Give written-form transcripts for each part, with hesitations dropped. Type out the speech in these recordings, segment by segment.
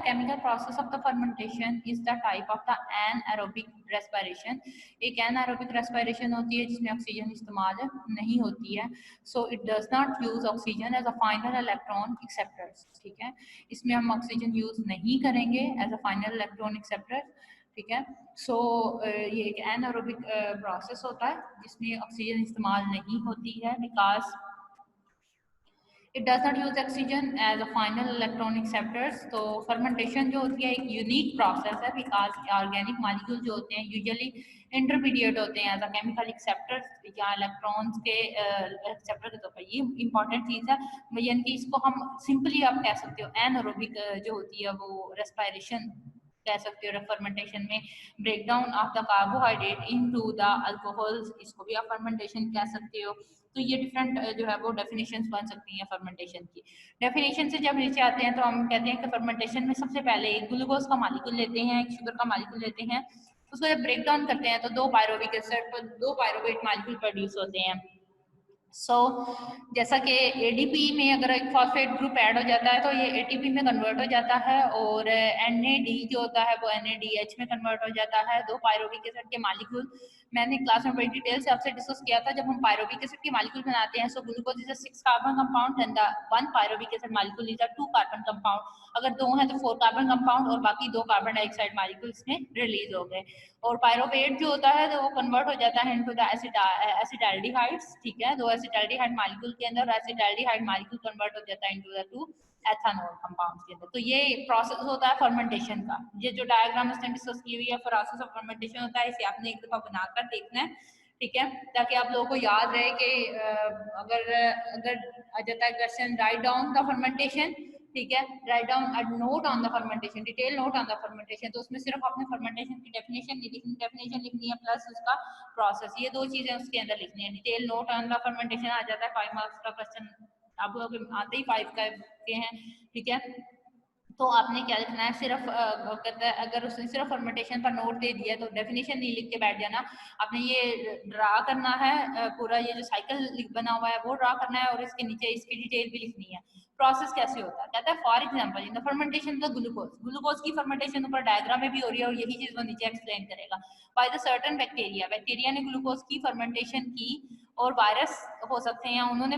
chemical process of the fermentation is the type of the anaerobic respiration. एक anaerobic respiration होती है जिसमें oxygen इस्तेमाल नहीं होती है. So it does not use oxygen as a final electron acceptors. ठीक है, इसमें हम ऑक्सीजन यूज नहीं करेंगे as a final electron acceptor. ठीक है, सो ये एक एनारोबिक प्रोसेस होता है जिसमें ऑक्सीजन इस्तेमाल नहीं होती है because it does not use oxygen as a final electron acceptors. तो फर्मेंटेशन जो होती है एक यूनिक प्रोसेस है बिकॉज ऑर्गेनिक मॉलिक्यूल जो होते हैं यूजुअली इंटरमीडिएट होते हैं एज अ केमिकल एक्सेप्टर्स या इलेक्ट्रॉन्स के एक्सेप्टर के तौर पर. ये इंपॉर्टेंट चीज़ है, यानी कि इसको हम सिंपली आप कह सकते हो एनारोबिक जो होती है वो रेस्पायरेशन कह सकते हो. फर्मेंटेशन में break down of the carbohydrate into the alcohols, इसको भी आप फर्मेंटेशन कह सकते हो. तो ये डिफरेंट जो है वो डेफिनेशंस बन सकती हैं फर्मेंटेशन की. डेफिनेशन से जब नीचे आते हैं तो हम कहते हैं कि फर्मेंटेशन में सबसे पहले एक ग्लूकोज का मॉलिक्यूल लेते हैं, एक शुगर का मॉलिक्यूल लेते हैं, उसको जब ब्रेक डाउन करते हैं तो दो पायरोविक एसिड पर दो पायरोवेट मॉलिक्यूल प्रोड्यूस होते हैं. जैसा कि एडीपी में अगर एक फॉस्फेट ग्रुप ऐड हो जाता है तो ये एटीपी में कन्वर्ट हो जाता है और एनएडी जो होता है वो एनएडीएच में कन्वर्ट हो जाता है. दो पायरोविक एसिड के मॉलिक्यूल मैंने क्लास में बड़ी डिटेल से आपसे डिस्कस किया था. जब हम पायरोविक एसिड के मॉलिक्यूल बनाते हैं so glucose is a 6 carbon compound and the one pyruvic acid molecule is a 2 carbon compound. अगर दो हैं तो 4 कार्बन कंपाउंड और बाकी दो कार्बन डाइऑक्साइड मॉलिक्यूल इसमें रिलीज हो गए. और पायरोवेट जो होता है तो वो कन्वर्ट हो जाता है इनटू द एसिडाल्डिहाइड्स. ठीक है, दो एसिडाल्डिहाइड मॉलिक्यूल के अंदर एसिडाल्डिहाइड मॉलिक्यूल कन्वर्ट हो जाता है इनटू द 2 एथेनॉल कंपाउंड्स के अंदर. तो ये प्रोसेस होता है फर्मेंटेशन का. ये जो डायग्राम इसने डिस्कस की हुई है प्रोसेस ऑफ फर्मेंटेशन होता है, इसे आपने एक दफा बनाकर देखना है. ठीक है, ताकि आप लोगों को याद रहे कि अगर आ जाता है question write down the fermentation. ठीक है, write down a note on the fermentation, detail note on the fermentation. तो उसमें सिर्फ आपने फर्मेंटेशन की डेफिनेशन लिखनी है प्लस उसका प्रोसेस, ये दो चीजें उसके अंदर लिखनी है. Detail note on the fermentation आ जाता है 5 मार्क्स का क्वेश्चन, आप लोग आते ही 5 के हैं. ठीक है, तो आपने क्या लिखना है, सिर्फ कहता है अगर उसने सिर्फ फर्मेंटेशन पर नोट दे दिया तो डेफिनेशन नहीं लिख के बैठ जाना. आपने ये ड्रा करना है, पूरा ये जो साइकिल बना हुआ है वो ड्रा करना है और इसके नीचे इसकी डिटेल भी लिखनी है. प्रोसेस कैसे होता है, कहता है for example in the fermentation the glucose की फर्मेंटेशन ऊपर डायग्राम में भी हो रही है और यही चीज वो नीचे एक्सप्लेन करेगा. बाय द सर्टेन बैक्टीरिया ने ग्लूकोज की फर्मेंटेशन की और वायरस हो सकते हैं उन्होंने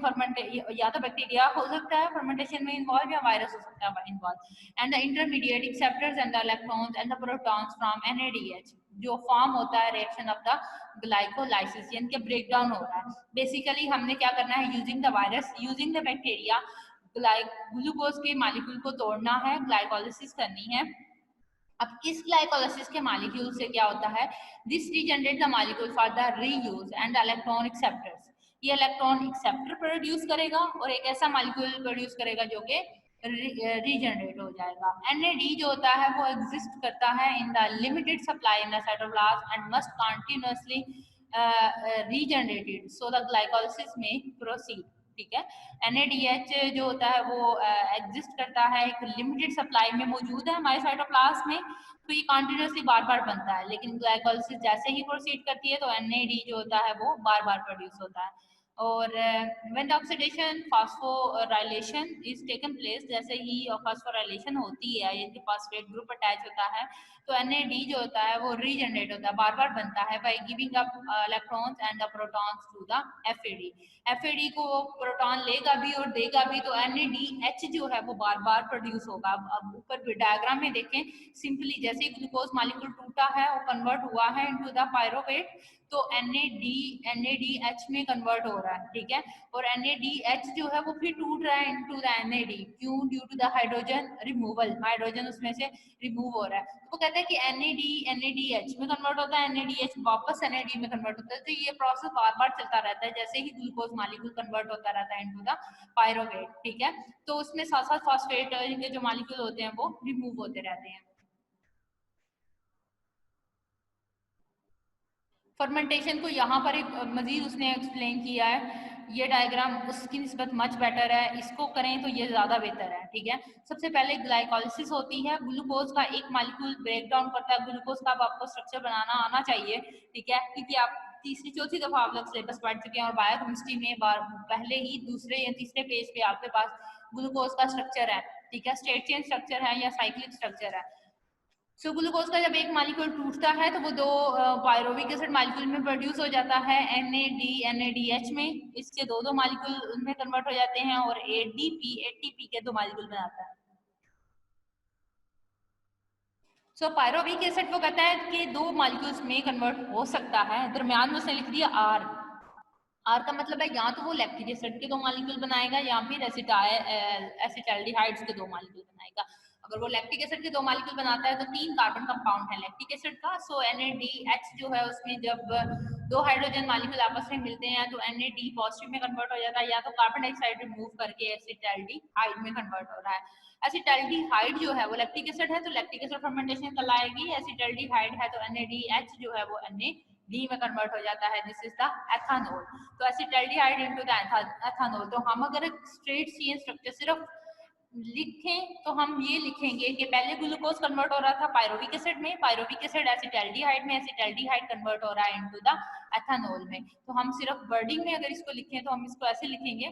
या तो बैक्टीरिया हो सकता है फर्मेंटेशन में इन्वॉल्व या वायरस हो सकता है involve. And the intermediate acceptors and the electrons and the protons from NADH जो फॉर्म होता है रिएक्शन ऑफ द ग्लाइकोलाइसिस, यानी कि ब्रेक डाउन हो रहा है. बेसिकली हमने क्या करना है, using the virus using the bacteria glucose के मॉलिक्यूल को तोड़ना है, ग्लाइकोलाइसिस करनी है. अब इस ग्लाइकोलाइसिस के मॉलिक्यूल से क्या होता है, this regenerate the molecule for the reuse and electron acceptors. ये इलेक्ट्रॉन एक्सेप्टर प्रोड्यूस करेगा और एक ऐसा मॉलिक्यूल प्रोड्यूस करेगा जो कि रीजनरेट हो जाएगा. NAD जो होता है वो एग्जिस्ट करता है in the limited supply in the cytoplasm and must continuously regenerated so the glycolysis में प्रोसीड. ठीक है, NADH जो होता है वो एग्जिस्ट करता है एक लिमिटेड सप्लाई में मौजूद है हमारे साइटोप्लाज्म में, तो ये कंटिन्यूअसली बार बार बनता है. लेकिन ग्लाइकोलाइसिस जैसे ही प्रोसीड करती है तो NAD जो होता है वो बार बार प्रोड्यूस होता है. और when the oxidation phosphorylation is taken place, जैसे ही फास्फोराइलेशन होती है यानी फास्फेट ग्रुप अटैच होता है तो NAD जो होता है वो रीजनरेट होता है, बार बार बनता है by giving up electrons and the protons to the FAD को प्रोटॉन लेगा भी और देगा भी, तो NADH जो है वो बार बार प्रोड्यूस होगा. अब ऊपर डायग्राम में देखें, सिंपली जैसे ही ग्लूकोज मॉलिक्यूल टूटा है और कन्वर्ट हुआ है इनटू द पायरोवेट तो NADH में कन्वर्ट हो रहा है. ठीक है, और NADH जो है वो फिर टूट रहा है इनटू द NAD, क्यों, due to the hydrogen removal, hydrogen उसमें से रिमूव हो रहा है. तो वो कहते हैं कि NADH में कन्वर्ट होता है, NADH वापस NAD में कन्वर्ट होता है. तो ये प्रोसेस बार बार चलता रहता है जैसे ही ग्लूकोज मॉलिक्यूल कन्वर्ट होता रहता है इनटू द पायरोवेट. ठीक है, तो उसमें साथ साथ फॉस्फेट के जो मॉलिक्यूल होते हैं वो रिमूव होते रहते हैं. फर्मेंटेशन को यहाँ पर एक मजीद उसने एक्सप्लेन किया है. ये डायग्राम उसकी निस्बत मच बेटर है, इसको करें तो ये ज़्यादा बेहतर है. ठीक है, सबसे पहले ग्लाइकोलाइसिस होती है, ग्लूकोज का एक मॉलिक्यूल ब्रेक डाउन करता है. ग्लूकोज का आपको स्ट्रक्चर बनाना आना चाहिए. ठीक है, क्योंकि आप तीसरी चौथी दफा आप लोग सिलेबस पढ़ चुके हैं और बायोकेमिस्ट्री में पहले ही दूसरे या तीसरे पेज पे आपके पास ग्लूकोज का स्ट्रक्चर है, ठीक है, स्टेट चेन स्ट्रक्चर है या साइक्लिक स्ट्रक्चर है। सो ग्लूकोज का जब एक मॉलिक्यूल टूटता है तो वो दो पायरोविक एसिड मॉलिक्यूल में प्रोड्यूस हो जाता है, NADH में, इसके दो दो मॉलिक्यूल में कन्वर्ट हो जाते हैं और ATP के दो मॉलिक्यूल बनाता है। सो पायरोविक एसिड वो कहता है कि दो मॉलिक्यूल्स में कन्वर्ट हो सकता है, दरमियान में उसने लिख दिया R का मतलब है या तो वो लैक्टिक एसिड के दो मॉलिक्यूल बनाएगा या फिर एसिटाल्डिहाइड्स के दो मॉलिक्यूल बनाएगा। अगर वो लैक्टिक एसिड के दो मॉलिक्यूल बनाता है तो 3 कार्बन कंपाउंड है लैक्टिक एसिड का। सो NADH जो है उसमें जब दो हाइड्रोजन मॉलिक्यूल आपस में मिलते हैं तो NAD पॉजिटिव में कन्वर्ट हो जाता है, या तो कार्बन डाइऑक्साइड रिमूव करके एसिटाल्डिहाइड में कन्वर्ट हो रहा है। एसिटाल्डिहाइड जो है वो लैक्टिक एसिड है तो लैक्टिक एसिड फर्मेंटेशन कहलाएगी, एसिटाल्डिहाइड है तो NADH जो है वो NAD में कन्वर्ट हो जाता है, दिस इज द एथानोल। तो एसिटाल्डिहाइड इनटू द एथानोल। तो हम अगर स्ट्रेट चेन स्ट्रक्चर सिर्फ लिखें तो हम ये लिखेंगे कि पहले ग्लूकोज कन्वर्ट हो रहा था पायरोविक एसिड में, पायरोविक एसिड एसिटाल्डिहाइड में, एसिटाल्डिहाइड कन्वर्ट हो रहा है इनटू द एथानोल में। तो हम सिर्फ वर्डिंग में अगर इसको लिखें तो हम इसको ऐसे लिखेंगे,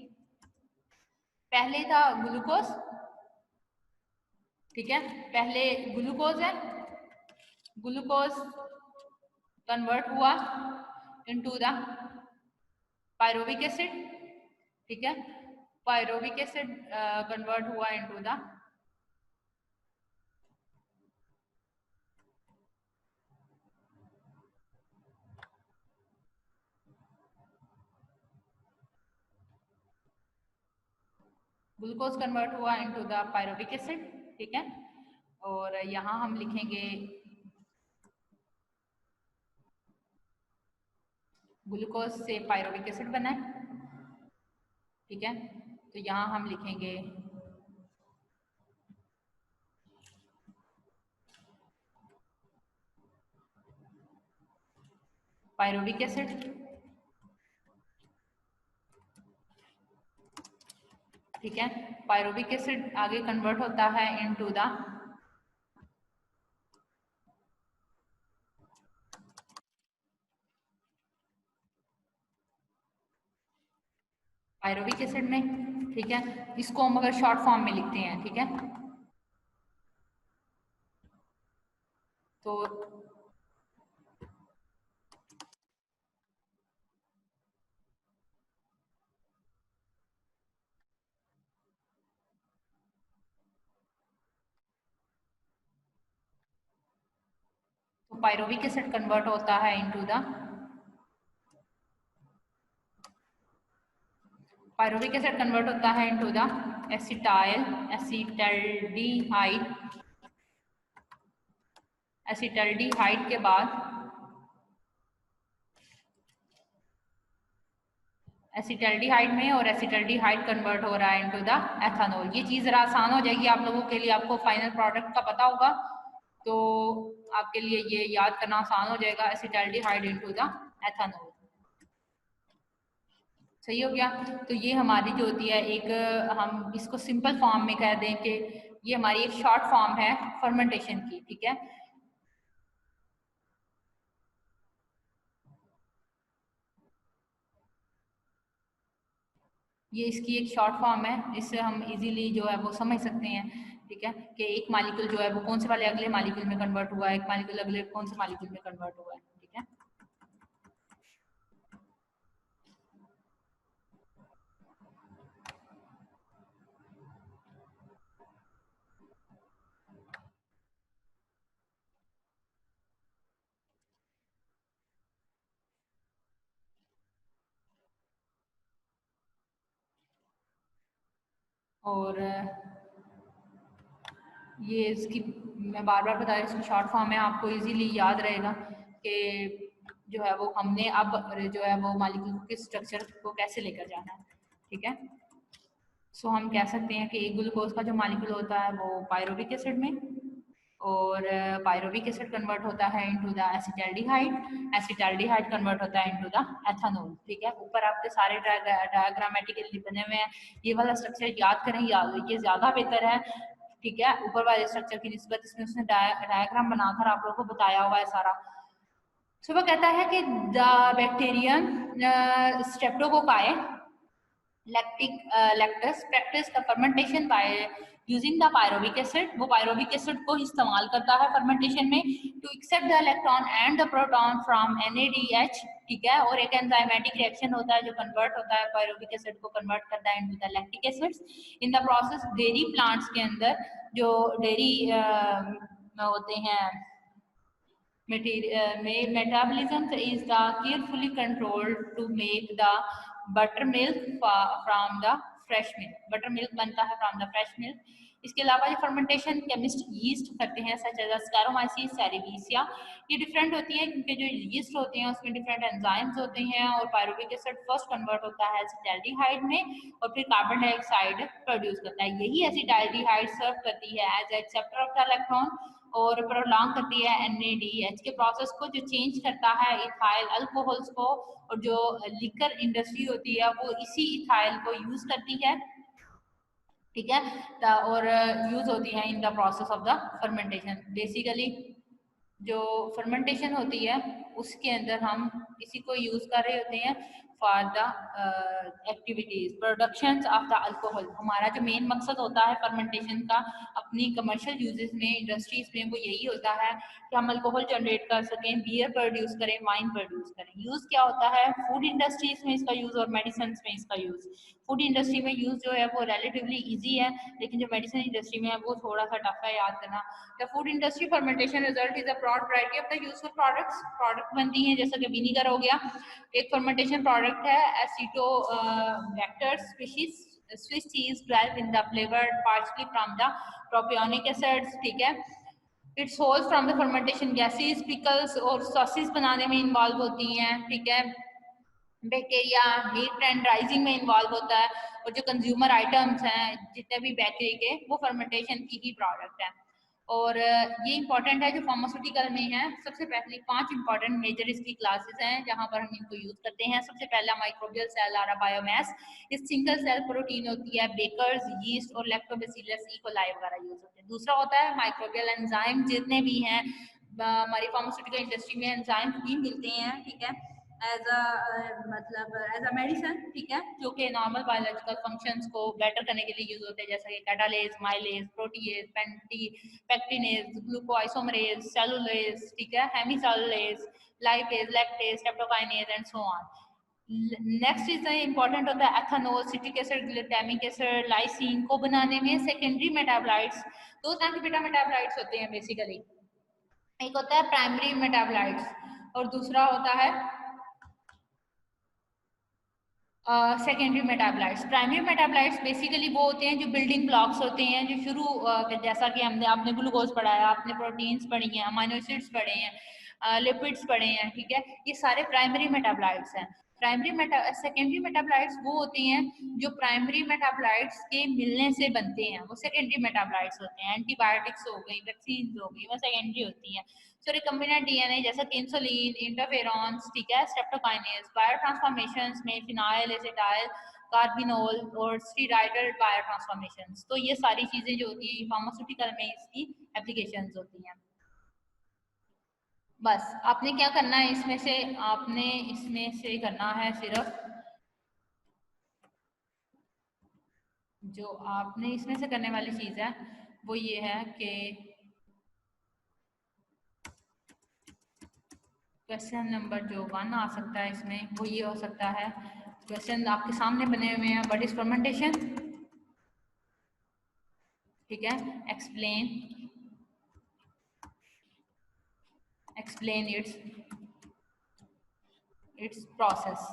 पहले था ग्लूकोज, ठीक है, पहले ग्लूकोज है, ग्लूकोज कन्वर्ट हुआ इनटू द पायरोविक एसिड, ठीक है, पायरोविक एसिड कन्वर्ट हुआ इनटू द ग्लूकोज कन्वर्ट हुआ इनटू द पायरोविक एसिड, ठीक है। और यहाँ हम लिखेंगे ग्लूकोज से पायरोविक एसिड बना है, ठीक है। तो यहाँ हम लिखेंगे पायरोविक एसिड, ठीक है। पायरोविक एसिड आगे कन्वर्ट होता है इनटू द पायरोविक एसिड में, ठीक है। इसको हम अगर शॉर्ट फॉर्म में लिखते हैं, ठीक है, तो पायरोविक एसिड कन्वर्ट होता है into the pyruvic acid convert होता है इनटू द एसिटाल्डिहाइड, एसिटाल्डिहाइड के बाद एसिटाल्डिहाइड में, और एसिटाल्डिहाइड कन्वर्ट हो रहा है इनटू द एथानोल। ये चीज़ ज़रा आसान हो जाएगी आप लोगों के लिए, आपको फाइनल प्रोडक्ट का पता होगा तो आपके लिए ये याद करना आसान हो जाएगा, एसिटाल्डिहाइड इनटू द एथानोल। सही हो गया। तो ये हमारी जो होती है एक, हम इसको सिंपल फॉर्म में कह दें कि ये हमारी एक शॉर्ट फॉर्म है फर्मेंटेशन की, ठीक है। ये इसकी एक शॉर्ट फॉर्म है, इससे हम इजीली जो है वो समझ सकते हैं, ठीक है, कि एक मॉलिक्यूल जो है वो कौन से वाले अगले मॉलिक्यूल में कन्वर्ट हुआ है, एक मॉलिक्यूल अगले कौन से मॉलिक्यूल में कन्वर्ट हुआ है, ठीक है। और ये इसकी मैं बार बार बता रही हूँ, इसकी शॉर्ट फॉर्म है, आपको इजीली याद रहेगा कि जो है वो हमने अब जो है वो मॉलिक्यूल के स्ट्रक्चर को कैसे लेकर जाना है, ठीक है। सो हम कह सकते हैं कि एक ग्लूकोज का जो मॉलिक्यूल होता है वो पायरोविक एसिड में, और पायरोविक एसिड कन्वर्ट होता है into the acetaldehyde, acetaldehyde convert होता है इनटू द एथानोल, ठीक है। ऊपर आपके सारे डायग्रामेटिकली बने हुए हैं, ये वाला स्ट्रक्चर याद करें, ये ज़्यादा बेहतर है, ठीक है, ऊपर वाले स्ट्रक्चर की निस्बत। इसमें उसने डायग्राम बनाकर आप लोगों को बताया हुआ है सारा। सो वो कहता है कि the bacterium streptococci lactis practice the fermentation by using the pyruvic acid. वो पायरोविक एसिड को इस्तेमाल करता है फर्मेंटेशन में to accept the electron and the proton from NADH, ठीक है। और एक एंजाइमेटिक रिएक्शन होता है जो कन्वर्ट होता है पायरोविक एसिड को कन्वर्ट करता है into the lactic acids. In the process dairy plants के अंदर जो डेयरी होते हैं metabolism is the carefully controlled to make the buttermilk from the fresh milk। buttermilk बनता है from the fresh milk। इसके अलावा ये फर्मेंटेशन केमिस्ट यीस्ट करते हैं सच एज स्कैरोमाइसीस सेरेविसिया। ये डिफरेंट होती है क्योंकि जो यीस्ट होते हैं उसमें डिफरेंट एंजाइम्स होते हैं और पायरुविक एसिड फर्स्ट कन्वर्ट होता है एसिटाल्डिहाइड में और फिर कार्बन डाइऑक्साइड प्रोड्यूस करता है। यही एसिटाल्डिहाइड सर्व करती है as acceptor of the electron और प्रोलॉन्ग करती है NADH के प्रोसेस को, जो चेंज करता है इथाइल अल्कोहल्स को। और जो लिकर इंडस्ट्री होती है वो इसी इथाइल को यूज करती है, ठीक है, और यूज होती है in the process of the fermentation. Basically जो फर्मेंटेशन होती है उसके अंदर हम इसी को यूज कर रहे होते हैं for the activities production of the alcohol. हमारा जो मेन मकसद होता है फर्मेंटेशन का अपनी कमर्शियल यूजेस में इंडस्ट्रीज में वो यही होता है कि हम अल्कोहल जनरेट कर सकें, बियर प्रोड्यूस करें, वाइन प्रोड्यूस करें। यूज क्या होता है फूड इंडस्ट्रीज में इसका यूज और मेडिसिन में इसका यूज। फूड इंडस्ट्री में यूज जो है वो रिलेटिवली इजी है, लेकिन जो मेडिसिन इंडस्ट्री में है वो थोड़ा सा टफ है याद करना। The food industry fermentation result is a broad variety of the useful products. Product बनती हैं जैसे कि विनीगर हो गया, एक फर्मेंटेशन प्रोडक्ट है। Acetobacter species Swiss cheese developed in the flavored partially from the propionic acids, ठीक है। It's sourced from the fermentation gases, pickles और सॉसेस बनाने में इन्वॉल्व होती हैं, ठीक है। बैक्टीरिया हीट एंड राइजिंग में इन्वॉल्व होता है और जो कंज्यूमर आइटम्स हैं जितने भी बेकरी के वो फर्मेंटेशन की ही प्रोडक्ट है। और ये इंपॉर्टेंट है जो फार्मास्यूटिकल में है। सबसे पहले 5 इंपॉर्टेंट मेजर इसकी क्लासेस हैं जहां पर हम इनको यूज करते हैं। सबसे पहला माइक्रोबियल सेल आ रहा बायोमास। इस सिंगल सेल प्रोटीन होती है, बेकर्स यीस्ट और लैक्टोबैसिलस इकोलाई वगैरह यूज होते हैं। दूसरा होता है माइक्रोबियल एंजाइम, जितने भी हैं हमारी फार्मास्यूटिकल इंडस्ट्री में एंजाइम भी मिलते हैं, ठीक है, एज अ मेडिसिन, ठीक है, जो कि नॉर्मल बायोलॉजिकल फंक्शंस को बेटर करने के लिए यूज होते हैं जैसे कि कैटालेज, माइलेज, प्रोटीएज, पेक्टिनेज, ग्लूकोआइसोमरेज, सेलुलेज, ठीक है, hemicellulase, lipase, lactase, streptokinase and so on. Next is important होता है ethanol, citric acid, glutamic acid, lysine को बनाने में सेकेंडरी मेटाबोलाइट्स। दो तरह के बेटा मेटाबोलाइट्स होते हैं बेसिकली, एक होता है प्राइमरी मेटाबोलाइट्स और दूसरा होता है secondary metabolites. Primary metabolites basically वो होते हैं जो बिल्डिंग ब्लॉक्स होते हैं, जो शुरू जैसा कि हमने आपने ग्लूकोज पढ़ाया, आपने प्रोटीन्स पढ़ी हैं, अमीनो एसिड्स पढ़े हैं, लिपिड्स पढ़े हैं, ठीक है, ये सारे प्राइमरी मेटाबोलाइट्स हैं। सेकेंडरी मेटाबोलाइट्स वो होते हैं जो प्राइमरी मेटाबोलाइट्स के मिलने से बनते हैं, वो सेकेंडरी मेटाबोलाइट्स होते हैं। एंटीबायोटिक्स हो गई, वैक्सीन हो गई, वो सेकेंडरी होती हैं। सो रिकम्बिनेंट DNA जैसे कि इंसुलिन, इंटरफेरॉन्स, ठीक है, स्ट्रेप्टोकाइनेज, बायो ट्रांसफॉर्मेशंस में फिनाइल, एसिटाइल, कार्बिनोल और स्टीराइडल बायो ट्रांसफॉर्मेशंस। तो ये सारी चीजें जो होती हैं फार्मास्यूटिकल में इसकी एप्लीकेशंस होती हैं। बस आपने क्या करना है इसमें से, आपने इसमें से करना है सिर्फ जो आपने इसमें से करने वाली चीज है वो ये है कि क्वेश्चन नंबर जो 1 आ सकता है इसमें वो ये हो सकता है, क्वेश्चन आपके सामने बने हुए हैं, व्हाट इज फर्मेंटेशन, ठीक है, एक्सप्लेन इट्स प्रोसेस।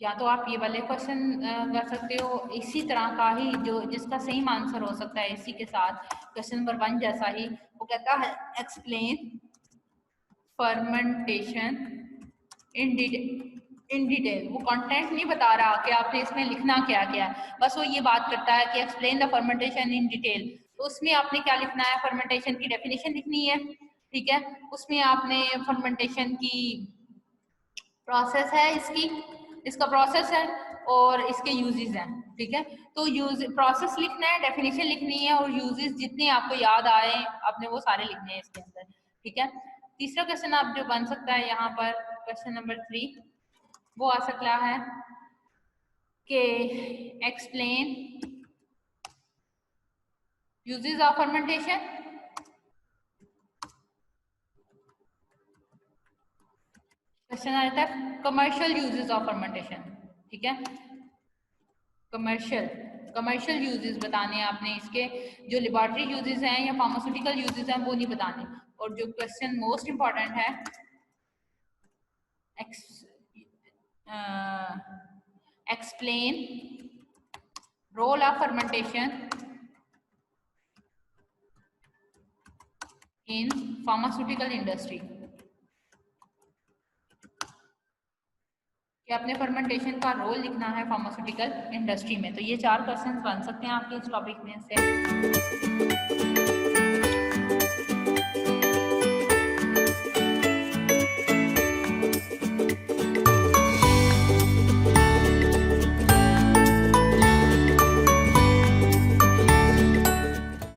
या तो आप ये वाले क्वेश्चन कर सकते हो, इसी तरह का ही जो जिसका सही आंसर हो सकता है इसी के साथ क्वेश्चन नंबर 1 जैसा ही, वो कहता है एक्सप्लेन फर्मेंटेशन इन डिटेल। वो कंटेंट नहीं बता रहा कि आपने इसमें लिखना क्या क्या, बस वो ये बात करता है कि explain the fermentation in detail. तो उसमें आपने क्या लिखना है, फर्मेंटेशन की डेफिनेशन लिखनी है, ठीक है, उसमें आपने फर्मेंटेशन की प्रोसेस है, इसका प्रोसेस है और इसके यूजेस हैं, ठीक है। तो यूज प्रोसेस लिखना है, डेफिनेशन लिखनी है और यूजेस जितने आपको याद आए आपने वो सारे लिखने हैं इसके अंदर, ठीक है। तीसरा क्वेश्चन आप जो बन सकता है यहाँ पर, क्वेश्चन नंबर 3, वो आ सकता है कि explain uses of fermentation. Question आता है कमर्शियल यूजेस ऑफ फर्मेंटेशन, ठीक है, कमर्शियल यूजेस बताने हैं आपने, इसके जो लेबोरेटरी यूजेस हैं या फार्मास्यूटिकल यूजेस हैं वो नहीं बताने। और जो क्वेश्चन मोस्ट इंपॉर्टेंट है, explain role of fermentation in pharmaceutical industry, कि अपने फर्मेंटेशन का रोल लिखना है फार्मास्यूटिकल इंडस्ट्री में। तो ये 4 क्वेश्चंस बन सकते हैं आपके इस टॉपिक में से।